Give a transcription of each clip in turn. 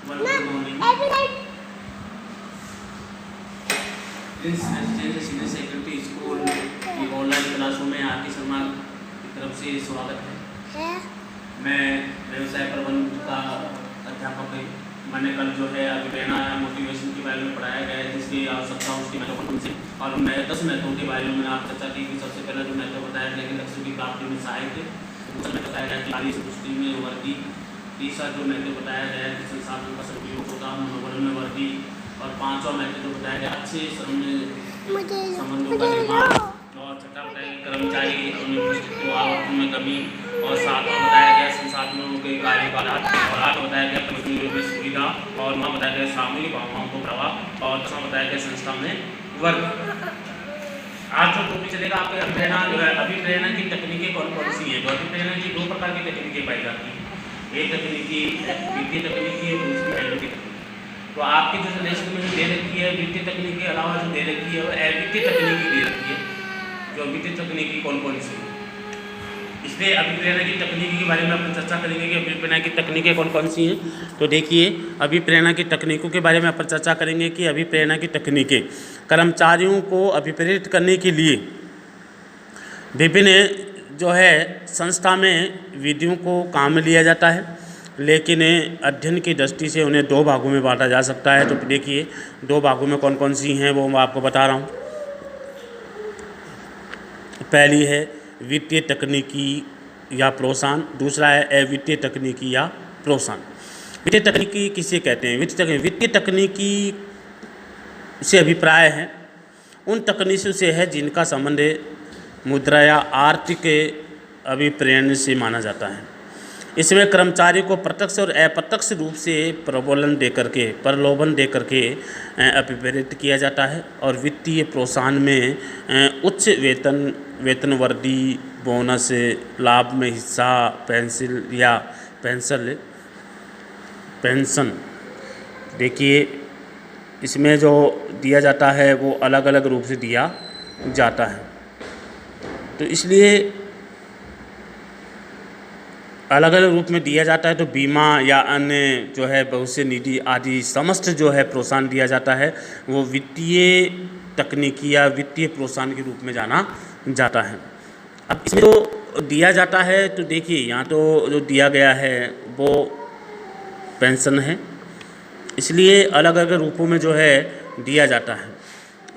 Senior secondary school की online क्लासों में आपकी शर्मा की तरफ से स्वागत है। मैं व्यवसाय प्रबंधन का अध्यापक हूँ। मैंने कल जो है अभिप्रेरणा मोटिवेशन के बारे में पढ़ाया गया है, जिसकी आवश्यकता उसकी महत्वपूर्ण से, और मैं 10 महत्वों के बारे में मैंने आप चर्चा की। सबसे पहले जो महत्व बताया गया कि लक्ष्य की प्राप्ति में सहायक है, दूसरा में बताया गया कि नारी संतुष्टि में वृद्धि, तीसरा जो महत्व बताया गया है कि संसाधन का सदुपयोग होता, मनोबल में वृद्धि, और पांचवा महत्व जो बताया गया अच्छे संबंधों का निर्माण, और छठा बताया गया कर्मचारी आवक में कमी, और सातवां बताया गया संसाधनों के कार्यकाल, और आठवां बताया गया मजदूरों की सुविधा, और नौवां बताया गया सामूहिक भावनाओं को प्रभाव, और दसवां बताया गया संस्था में वर्ग। आज जो टॉपिक चलेगा आपके अभिप्रेरणा जो है, अभिप्रेरणा की तकनीकें कौन कौन सी है। तो अभिप्रेरणा की दो प्रकार की तकनीकें पाई जाती हैं, एक तकनीकी वित्तीय तकनीकी और दूसरी एविक्टिव तकनीकी। तो आपके जो लिस्ट में जो दे रखी है वित्तीय तकनीक के अलावा जो दे रखी है वो अवित्तीय तकनीकी दे रखी है। जो वित्तीय तकनीकी कौन कौन सी है, इसलिए अभिप्रेरणा की तकनीकी के बारे में अपन चर्चा करेंगे कि अभिप्रेरणा की तकनीकें कौन कौन सी हैं। तो देखिए, अभिप्रेरणा की तकनीकों के बारे में अपन चर्चा करेंगे कि अभिप्रेरणा की तकनीकें कर्मचारियों को अभिप्रेरित करने के लिए विभिन्न जो है संस्था में विधियों को काम में लिया जाता है, लेकिन अध्ययन की दृष्टि से उन्हें दो भागों में बांटा जा सकता है। तो देखिए, दो भागों में कौन कौन सी हैं वो मैं आपको बता रहा हूँ। पहली है वित्तीय तकनीकी या प्रोत्साहन, दूसरा है अवित्तीय तकनीकी या प्रोत्साहन। वित्तीय तकनीकी किसे कहते हैं? वित्तीय तकनीकी से अभिप्राय है उन तकनीकों से है जिनका संबंध मुद्रा या आर्थिक अभिप्रेरण से माना जाता है। इसमें कर्मचारी को प्रत्यक्ष और अप्रत्यक्ष रूप से प्रलोभन दे करके अभिप्रेरित किया जाता है, और वित्तीय प्रोत्साहन में उच्च वेतन वृद्धि, बोनस, लाभ में हिस्सा, पेंशन। देखिए, इसमें जो दिया जाता है वो अलग अलग रूप से दिया जाता है। तो इसलिए अलग अलग रूप में दिया जाता है। तो बीमा या अन्य जो है भविष्य निधि आदि समस्त जो है प्रोत्साहन दिया जाता है वो वित्तीय तकनीकी या वित्तीय प्रोत्साहन के रूप में जाना जाता है। अब इसमें जो दिया जाता है, तो देखिए यहाँ तो जो दिया गया है वो पेंशन है, इसलिए अलग अलग रूपों में जो है दिया जाता है।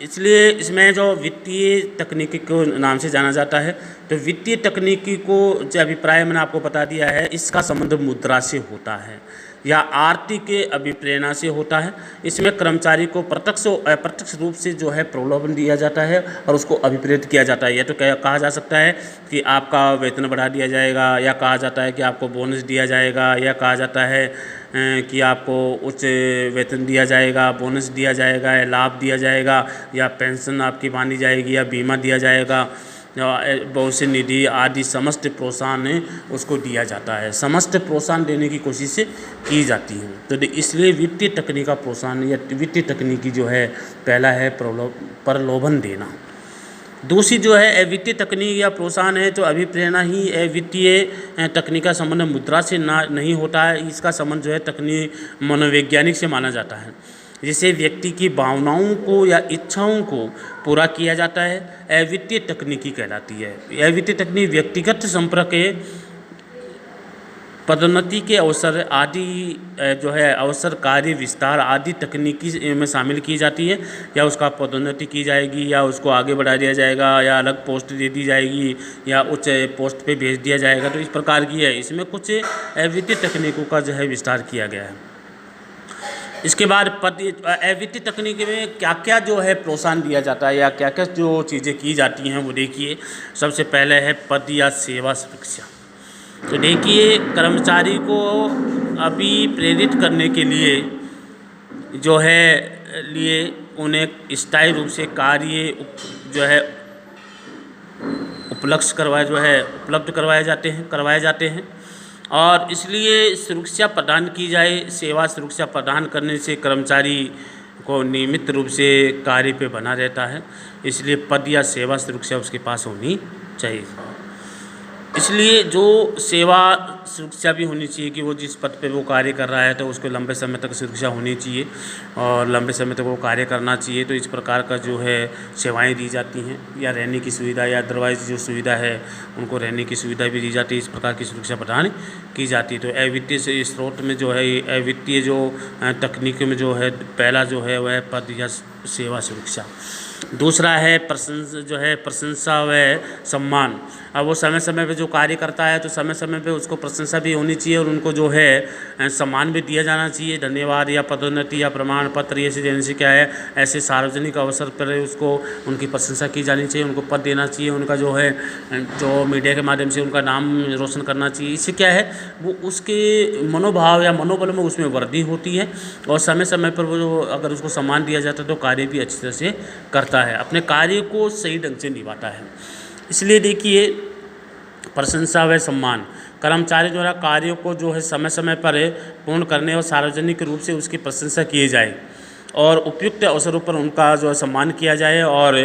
इसलिए इसमें जो वित्तीय तकनीकी को नाम से जाना जाता है। तो वित्तीय तकनीकी को जो अभिप्राय मैंने आपको बता दिया है, इसका संबंध मुद्रा से होता है या आर्थिक अभिप्रेरणा से होता है। इसमें कर्मचारी को प्रत्यक्ष और अप्रत्यक्ष रूप से जो है प्रलोभन दिया जाता है और उसको अभिप्रेरित किया जाता है। या तो कहा जा सकता है कि आपका वेतन बढ़ा दिया जाएगा, या कहा जाता है कि आपको बोनस दिया जाएगा, या कहा जाता है कि आपको उच्च वेतन दिया जाएगा, बोनस दिया जाएगा, या लाभ दिया जाएगा, या पेंशन आपकी मानी जाएगी, या बीमा दिया जाएगा, भविष्य निधि आदि समस्त प्रोत्साहन उसको दिया जाता है। समस्त प्रोत्साहन देने की कोशिश की जाती है। तो इसलिए वित्तीय तकनीक का प्रोत्साहन या वित्तीय तकनीकी जो है, पहला है प्रलोभन देना। दूसरी जो है अवित्तीय तकनीक या प्रोत्साहन है। तो अभिप्रेरणा ही अवित्तीय तकनीक का संबंध मुद्रा से नहीं होता है। इसका संबंध जो है तकनीक मनोवैज्ञानिक से माना जाता है, जिसे व्यक्ति की भावनाओं को या इच्छाओं को पूरा किया जाता है। अवित्तीय तकनीकी कहलाती है। अवित्तीय तकनीक व्यक्तिगत संपर्क, पदोन्नति के अवसर आदि जो है अवसर, कार्य विस्तार आदि तकनीकी में शामिल की जाती है। या उसका पदोन्नति की जाएगी, या उसको आगे बढ़ा दिया जाएगा, या अलग पोस्ट दे दी जाएगी, या उच्च पोस्ट पे भेज दिया जाएगा। तो इस प्रकार की है। इसमें कुछ अवित्तीय तकनीकों का जो है विस्तार किया गया है। इसके बाद अवित्तीय तकनीक में क्या क्या जो है प्रोत्साहन दिया जाता है या क्या क्या जो चीज़ें की जाती हैं वो देखिए। सबसे पहले है पद या सेवा सुरक्षा। तो देखिए, कर्मचारी को अभी प्रेरित करने के लिए जो है उन्हें स्थायी रूप से कार्य जो है उपलब्ध करवाए जाते हैं और इसलिए सुरक्षा प्रदान की जाए। सेवा सुरक्षा प्रदान करने से कर्मचारी को नियमित रूप से कार्य पे बना रहता है, इसलिए पद या सेवा सुरक्षा उसके पास होनी चाहिए। इसलिए जो सेवा सुरक्षा भी होनी चाहिए कि वो जिस पद पे वो कार्य कर रहा है तो उसको लंबे समय तक सुरक्षा होनी चाहिए और लंबे समय तक वो कार्य करना चाहिए। तो इस प्रकार का जो है सेवाएं दी जाती हैं, या रहने की सुविधा या अदरवाइज जो सुविधा है उनको रहने की सुविधा भी दी जाती है। इस प्रकार की सुरक्षा प्रदान की जाती है। तो अवित्तीय से स्रोत में जो है अवित्तीय जो तकनीक में जो है पहला जो है वह पद या सेवा सुरक्षा। दूसरा है प्रशंसा व सम्मान। अब वो समय समय पे जो कार्य करता है तो समय समय पे उसको प्रशंसा भी होनी चाहिए और उनको जो है सम्मान भी दिया जाना चाहिए। धन्यवाद या पदोन्नति या प्रमाण पत्र ये से देने से क्या है, ऐसे सार्वजनिक अवसर पर उसको उनकी प्रशंसा की जानी चाहिए, उनको पद देना चाहिए, उनका जो है जो मीडिया के माध्यम से उनका नाम रोशन करना चाहिए। इससे क्या है वो उसके मनोभाव या मनोबल में उसमें वृद्धि होती है और समय समय पर वो जो अगर उसको सम्मान दिया जाता है तो कार्य भी अच्छी तरह से करता है, अपने कार्य को सही ढंग से निभाता है। इसलिए देखिए प्रशंसा व सम्मान, कर्मचारी द्वारा कार्यों को जो है समय समय पर पूर्ण करने और सार्वजनिक रूप से उसकी प्रशंसा की जाए और उपयुक्त अवसरों पर उनका जो है सम्मान किया जाए और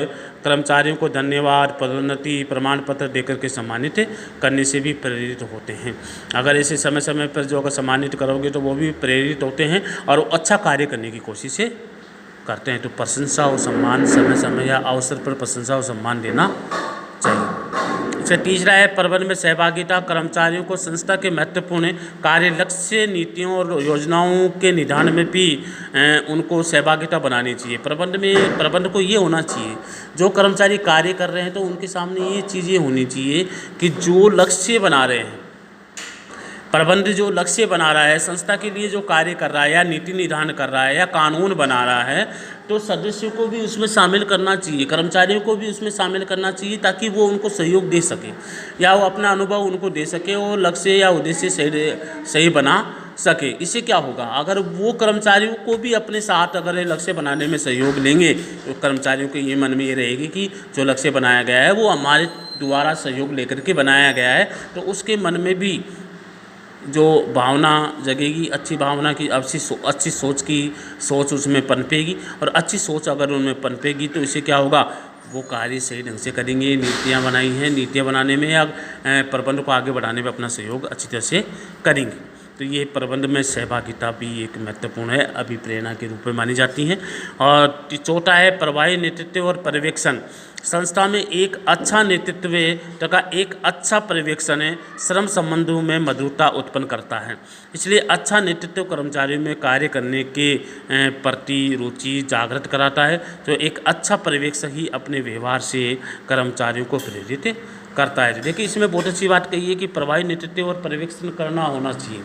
कर्मचारियों को धन्यवाद पदोन्नति प्रमाण पत्र देकर के सम्मानित करने से भी प्रेरित होते हैं। अगर ऐसे समय समय पर जो अगर सम्मानित करोगे तो वो भी प्रेरित होते हैं और वो अच्छा कार्य करने की कोशिश करते हैं। तो प्रशंसा और सम्मान समय समय या अवसर पर प्रशंसा और सम्मान देना चाहिए। इसका तीसरा है प्रबंधन में सहभागिता। कर्मचारियों को संस्था के महत्वपूर्ण कार्य लक्ष्य नीतियों और योजनाओं के निदान में भी उनको सहभागिता बनानी चाहिए। प्रबंध को ये होना चाहिए, जो कर्मचारी कार्य कर रहे हैं तो उनके सामने ये चीज़ें होनी चाहिए कि जो लक्ष्य बना रहे हैं, प्रबंध जो लक्ष्य बना रहा है, संस्था के लिए जो कार्य कर रहा है या नीति निधान कर रहा है या कानून बना रहा है, तो सदस्यों को भी उसमें शामिल करना चाहिए, कर्मचारियों को भी उसमें शामिल करना चाहिए ताकि वो उनको सहयोग दे सके या वो अपना अनुभव उनको दे सके और लक्ष्य या उद्देश्य सही बना सके। इससे क्या होगा, अगर वो कर्मचारियों को भी अपने साथ अगर लक्ष्य बनाने में सहयोग लेंगे तो कर्मचारियों के ये मन में ये रहेगी कि जो लक्ष्य बनाया गया है वो हमारे द्वारा सहयोग लेकर के बनाया गया है, तो उसके मन में भी जो भावना जगेगी, अच्छी भावना की अच्छी सोच उसमें पनपेगी और अच्छी सोच अगर उनमें पनपेगी तो इससे क्या होगा, वो कार्य सही ढंग से करेंगे। नीतियाँ बनाई हैं, नीतियाँ बनाने में या प्रबंध को आगे बढ़ाने में अपना सहयोग अच्छी तरह से करेंगे। तो ये प्रबंध में सहभागिता भी एक महत्वपूर्ण है, अभिप्रेरणा के रूप में मानी जाती हैं। और चौथा है प्रभावी नेतृत्व और पर्यवेक्षण। संस्था में एक अच्छा नेतृत्व तथा एक अच्छा पर्यवेक्षण श्रम संबंधों में मधुरता उत्पन्न करता है। इसलिए अच्छा नेतृत्व कर्मचारियों में कार्य करने के प्रति रुचि जागृत कराता है, तो एक अच्छा पर्यवेक्षक ही अपने व्यवहार से कर्मचारियों को प्रेरित करता है। देखिए इसमें बहुत अच्छी बात कही है कि प्रभावी नेतृत्व और पर्यवेक्षण करना होना चाहिए।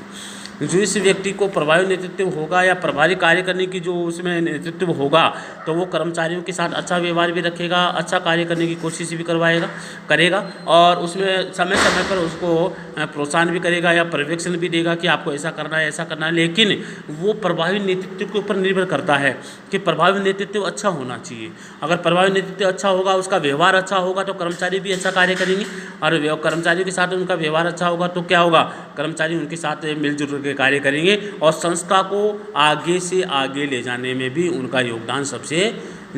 जो इस व्यक्ति को प्रभावी नेतृत्व होगा या प्रभावी कार्य करने की जो उसमें नेतृत्व होगा तो वो कर्मचारियों के साथ अच्छा व्यवहार भी रखेगा, अच्छा कार्य करने की कोशिश भी करेगा और उसमें समय समय पर उसको प्रोत्साहन भी करेगा या पर्यवेक्षण भी देगा कि आपको ऐसा करना है ऐसा करना है। लेकिन वो प्रभावी नेतृत्व के ऊपर निर्भर करता है कि प्रभावी नेतृत्व अच्छा होना चाहिए। अगर प्रभावी नेतृत्व अच्छा होगा, उसका व्यवहार अच्छा होगा तो कर्मचारी भी अच्छा कार्य करेंगे और कर्मचारियों के साथ उनका व्यवहार अच्छा होगा तो क्या होगा, कर्मचारी उनके साथ मिलजुल के कार्य करेंगे और संस्था को आगे से आगे ले जाने में भी उनका योगदान सबसे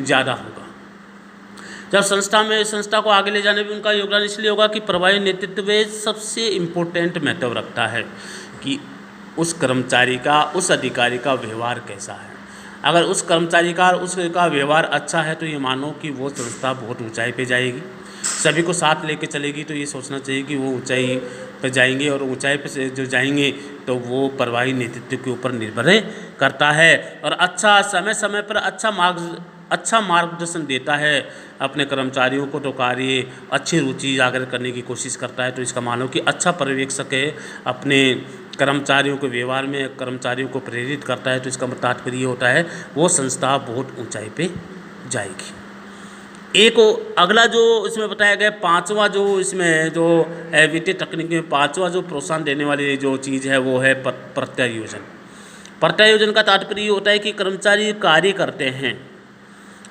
ज़्यादा होगा। जब संस्था को आगे ले जाने में उनका योगदान इसलिए होगा कि प्रभावी नेतृत्व सबसे इम्पोर्टेंट महत्व रखता है कि उस कर्मचारी का, उस अधिकारी का व्यवहार कैसा है। अगर उस कर्मचारी का उसका व्यवहार अच्छा है तो ये मानो कि वो संस्था बहुत ऊंचाई पे जाएगी, सभी को साथ लेके चलेगी। तो ये सोचना चाहिए कि वो ऊंचाई पर जाएंगे और ऊंचाई पे जो जाएंगे तो वो प्रभावी नेतृत्व के ऊपर निर्भर करता है और अच्छा समय समय पर अच्छा मार्गदर्शन देता है अपने कर्मचारियों को, तो कार्य अच्छी रुचि जागृत करने की कोशिश करता है। तो इसका मानो कि अच्छा पर्यवेक्षक है, अपने कर्मचारियों के व्यवहार में कर्मचारियों को प्रेरित करता है। तो इसका तात्पर्य ये होता है वो संस्था बहुत ऊंचाई पे जाएगी। एक अगला जो इसमें बताया गया पांचवा जो इसमें जो वित्तीय तकनीक में पांचवा जो प्रोत्साहन देने वाली जो चीज़ है वो है प्रत्यायोजन। प्रत्यायोजन का तात्पर्य होता है कि कर्मचारी कार्य करते हैं,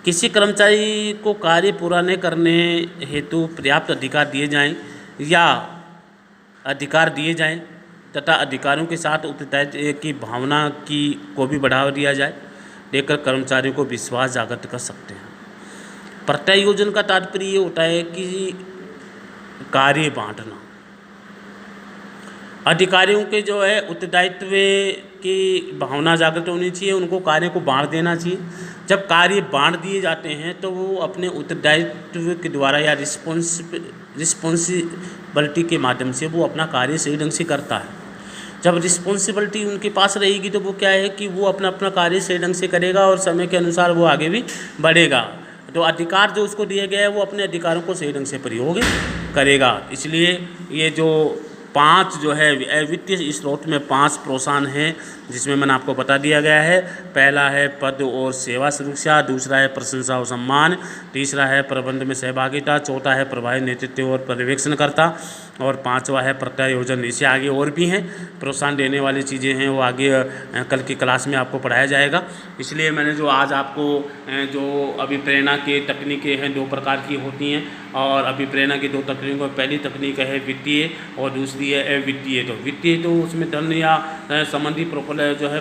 किसी कर्मचारी को कार्य पूरा नहीं करने हेतु पर्याप्त अधिकार दिए जाएं या अधिकार दिए जाएं तथा अधिकारियों के साथ उत्तरदायित्व की भावना को भी बढ़ावा दिया जाए, देकर कर्मचारियों को विश्वास जागृत कर सकते हैं। प्रत्यायोजन का तात्पर्य ये होता है कि कार्य बांटना, अधिकारियों के जो है उत्तरदायित्व की भावना जागृत होनी चाहिए, उनको कार्य को बांट देना चाहिए। जब कार्य बांट दिए जाते हैं तो वो अपने उत्तरदायित्व के द्वारा या रिस्पॉन्सिबिलिटी के माध्यम से वो अपना कार्य सही ढंग से करता है। जब रिस्पॉन्सिबिलिटी उनके पास रहेगी तो वो क्या है कि वो अपना अपना कार्य सही ढंग से करेगा और समय के अनुसार वो आगे भी बढ़ेगा। तो अधिकार जो उसको दिया गया है वो अपने अधिकारों को सही ढंग से प्रयोग करेगा। इसलिए ये जो 5 जो है वित्तीय स्रोत में 5 प्रोत्साहन हैं, जिसमें मैंने आपको बता दिया गया है। पहला है पद और सेवा सुरक्षा, दूसरा है प्रशंसा और सम्मान, तीसरा है प्रबंध में सहभागिता, चौथा है प्रभावी नेतृत्व और पर्यवेक्षणकर्ता, और 5वां है प्रत्यायोजन। इससे आगे और भी हैं प्रोत्साहन देने वाली चीज़ें हैं, वो आगे कल की क्लास में आपको पढ़ाया जाएगा। इसलिए मैंने जो आज आपको जो अभिप्रेरणा की तकनीकें हैं 2 प्रकार की होती हैं, और अभिप्रेरणा की 2 तकनीकों, पहली तकनीक है वित्तीय और दूसरी है अवित्तीय। तो वित्तीय तो उसमें धन या संबंधी जो है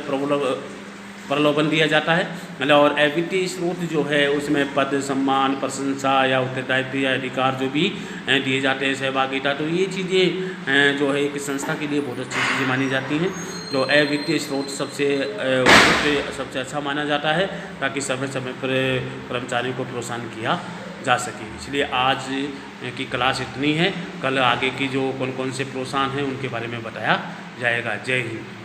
प्रलोभन दिया जाता है, मतलब, और अवित्तीय स्रोत जो है उसमें पद, सम्मान, प्रशंसा या उत्तरदायित्व या अधिकार जो भी दिए जाते हैं, सहभागिता। तो ये चीज़ें जो है एक संस्था के लिए बहुत अच्छी चीज़ें मानी जाती हैं। जो अवित्तीय स्रोत सबसे अच्छा माना जाता है, ताकि समय समय पर कर्मचारियों को प्रोत्साहन किया जा सके। इसलिए आज की क्लास इतनी है, कल आगे की जो कौन कौन से प्रोत्साहन हैं उनके बारे में बताया जाएगा। जय हिंद।